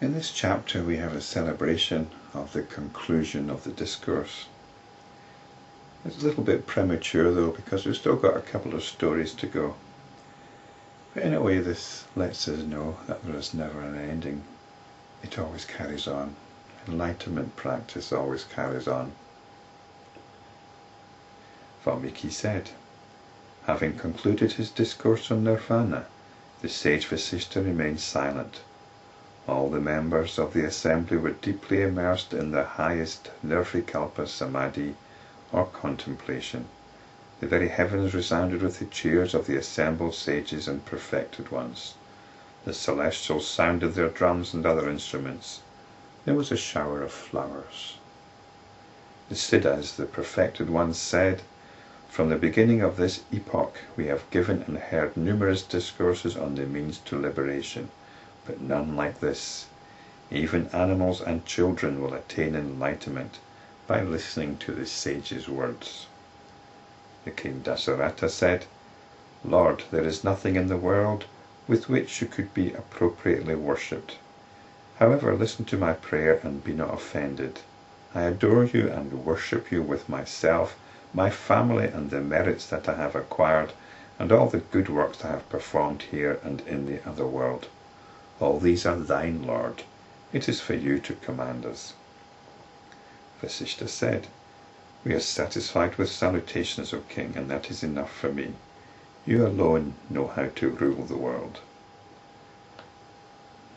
In this chapter we have a celebration of the conclusion of the discourse. It's a little bit premature though, because we've still got a couple of stories to go. But in a way this lets us know that there is never an ending. It always carries on. Enlightenment practice always carries on. Valmiki said, having concluded his discourse on Nirvana, the sage Vasistha remained silent. All the members of the assembly were deeply immersed in the highest nirvikalpa samadhi or contemplation. The very heavens resounded with the cheers of the assembled sages and perfected ones. The celestials sounded their drums and other instruments. There was a shower of flowers. The Siddhas, the perfected ones, said, from the beginning of this epoch we have given and heard numerous discourses on the means to liberation, but none like this. Even animals and children will attain enlightenment by listening to the sage's words. The king Dasaratha said, Lord, there is nothing in the world with which you could be appropriately worshipped. However, listen to my prayer and be not offended. I adore you and worship you with myself, my family, and the merits that I have acquired, and all the good works I have performed here and in the other world. All these are thine, Lord. It is for you to command us. Vasishta said, we are satisfied with salutations, O king, and that is enough for me. You alone know how to rule the world.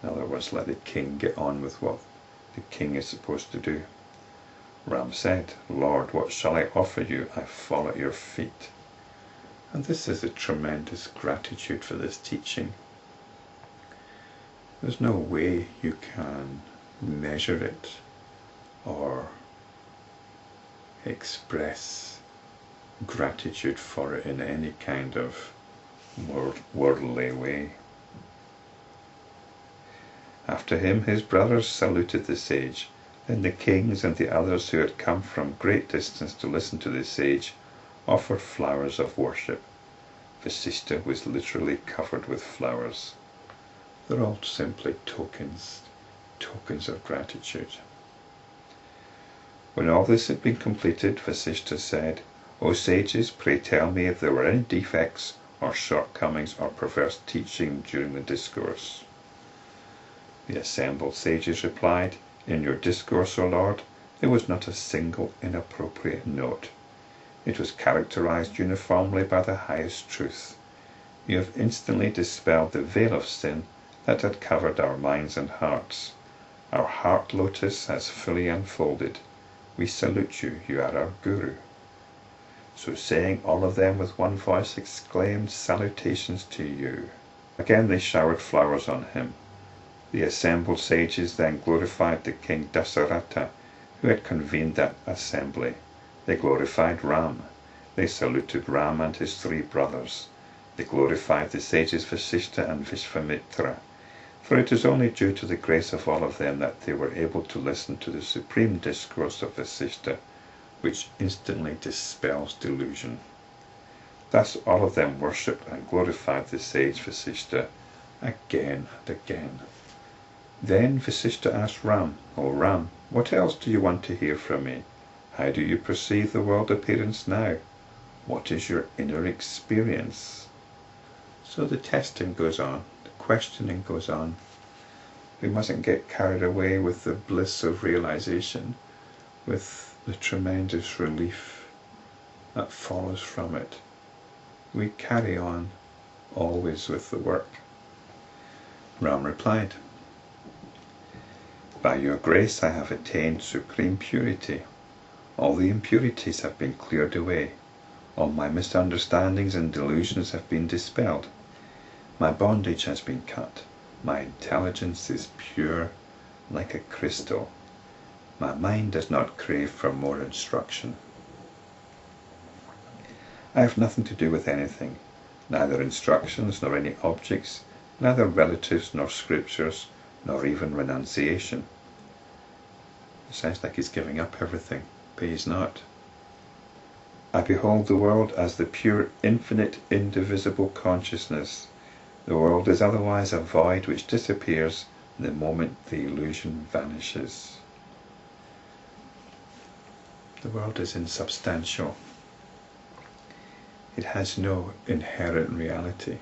In other words, let the king get on with what the king is supposed to do. Ram said, Lord, what shall I offer you? I fall at your feet. And this is a tremendous gratitude for this teaching. There's no way you can measure it or express gratitude for it in any kind of worldly way. After him his brothers saluted the sage. Then the kings and the others who had come from great distance to listen to the sage offered flowers of worship. Vasistha was literally covered with flowers. They're all simply tokens of gratitude. When all this had been completed, Vasistha said, O sages, pray tell me if there were any defects or shortcomings or perverse teaching during the discourse. The assembled sages replied, in your discourse, O Lord, there was not a single inappropriate note. It was characterized uniformly by the highest truth. You have instantly dispelled the veil of sin that had covered our minds and hearts. Our heart lotus has fully unfolded. We salute you, you are our Guru. So saying, all of them with one voice exclaimed, salutations to you. Again they showered flowers on him. The assembled sages then glorified the king Dasaratha, who had convened that assembly. They glorified Rama. They saluted Rama and his three brothers. They glorified the sages Vasistha and Vishvamitra, for it is only due to the grace of all of them that they were able to listen to the supreme discourse of Vasistha, which instantly dispels delusion. Thus all of them worshipped and glorified the sage Vasistha again and again. Then Vasistha asked Ram, O Ram, what else do you want to hear from me? How do you perceive the world appearance now? What is your inner experience? So the testing goes on, the questioning goes on. We mustn't get carried away with the bliss of realization, with the tremendous relief that follows from it. We carry on always with the work. Ram replied, by your grace I have attained supreme purity. All the impurities have been cleared away. All my misunderstandings and delusions have been dispelled. My bondage has been cut. My intelligence is pure like a crystal. My mind does not crave for more instruction. I have nothing to do with anything, neither instructions nor any objects, neither relatives nor scriptures, nor even renunciation. It sounds like he's giving up everything, but he's not. I behold the world as the pure, infinite, indivisible consciousness. The world is otherwise a void which disappears, the moment the illusion vanishes. The world is insubstantial. It has no inherent reality,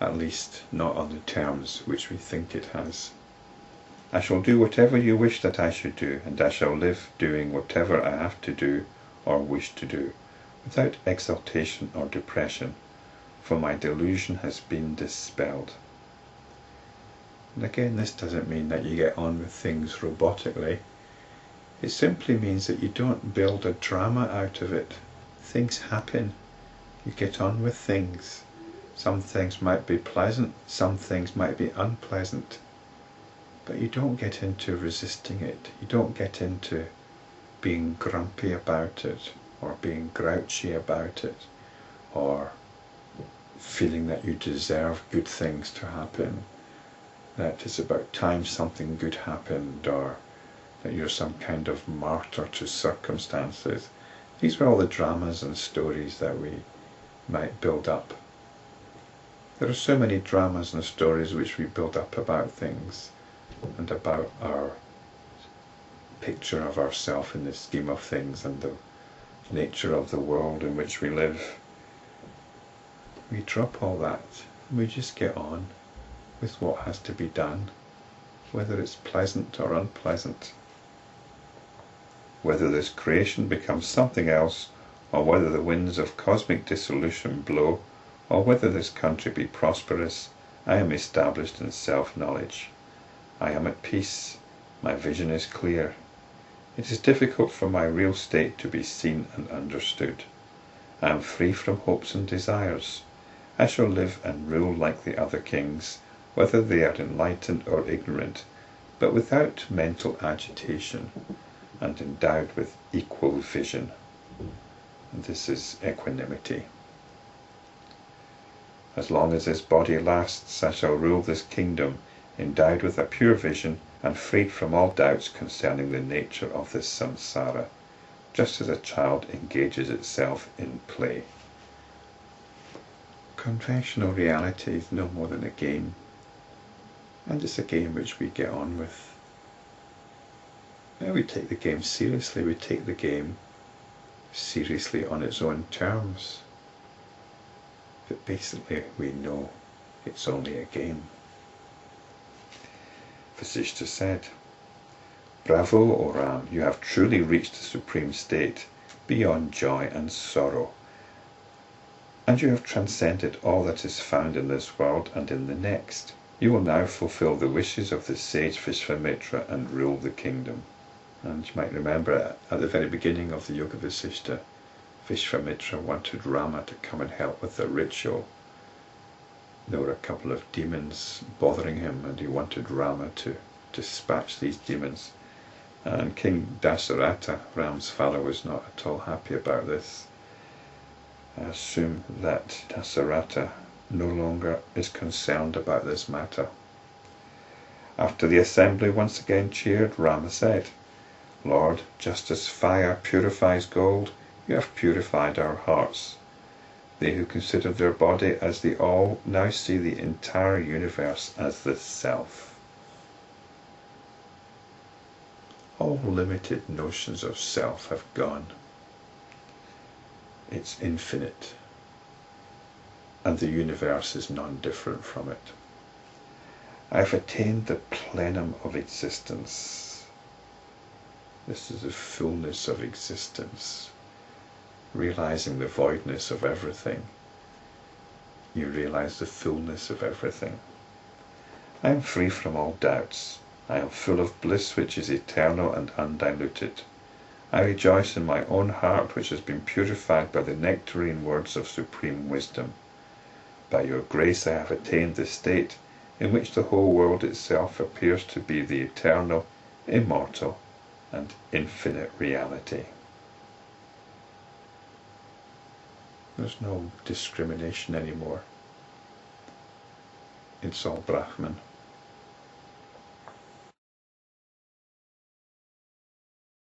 at least not on the terms which we think it has. I shall do whatever you wish that I should do, and I shall live doing whatever I have to do or wish to do, without exaltation or depression, for my delusion has been dispelled. And again, this doesn't mean that you get on with things robotically. It simply means that you don't build a drama out of it. Things happen. You get on with things. Some things might be pleasant, some things might be unpleasant. But you don't get into resisting it. You don't get into being grumpy about it, or being grouchy about it, or feeling that you deserve good things to happen, that it's about time something good happened, or that you're some kind of martyr to circumstances. These are all the dramas and stories that we might build up. There are so many dramas and stories which we build up about things and about our picture of ourselves in the scheme of things and the nature of the world in which we live. We drop all that and we just get on with what has to be done, whether it's pleasant or unpleasant. Whether this creation becomes something else, or whether the winds of cosmic dissolution blow, or whether this country be prosperous, I am established in self-knowledge. I am at peace. My vision is clear. It is difficult for my real state to be seen and understood. I am free from hopes and desires. I shall live and rule like the other kings, whether they are enlightened or ignorant, but without mental agitation, and endowed with equal vision. And this is equanimity. As long as this body lasts, I shall rule this kingdom, endowed with a pure vision and freed from all doubts concerning the nature of this samsara, just as a child engages itself in play. Conventional reality is no more than a game, and it's a game which we get on with. We take the game seriously. We take the game seriously on its own terms. But basically we know it's only a game. Vasishta said, "Bravo, O Ram, you have truly reached the supreme state, beyond joy and sorrow. And you have transcended all that is found in this world and in the next. You will now fulfill the wishes of the sage Vishvamitra and rule the kingdom." And you might remember at the very beginning of the Yoga Vasishta, Vishvamitra wanted Rama to come and help with the ritual. There were a couple of demons bothering him, and he wanted Rama to dispatch these demons. And King Dasharatha, Ram's father, was not at all happy about this. I assume that Dasharatha no longer is concerned about this matter. After the assembly once again cheered, Rama said, "Lord, just as fire purifies gold, you have purified our hearts. They who considered their body as the all now see the entire universe as the self." All limited notions of self have gone. It's infinite, and the universe is none different from it. I've attained the plenum of existence. This is the fullness of existence. Realizing the voidness of everything, you realize the fullness of everything. I am free from all doubts. I am full of bliss which is eternal and undiluted. I rejoice in my own heart which has been purified by the nectarine words of supreme wisdom. By your grace I have attained the state in which the whole world itself appears to be the eternal, immortal, and infinite reality. There's no discrimination anymore. It's all Brahman.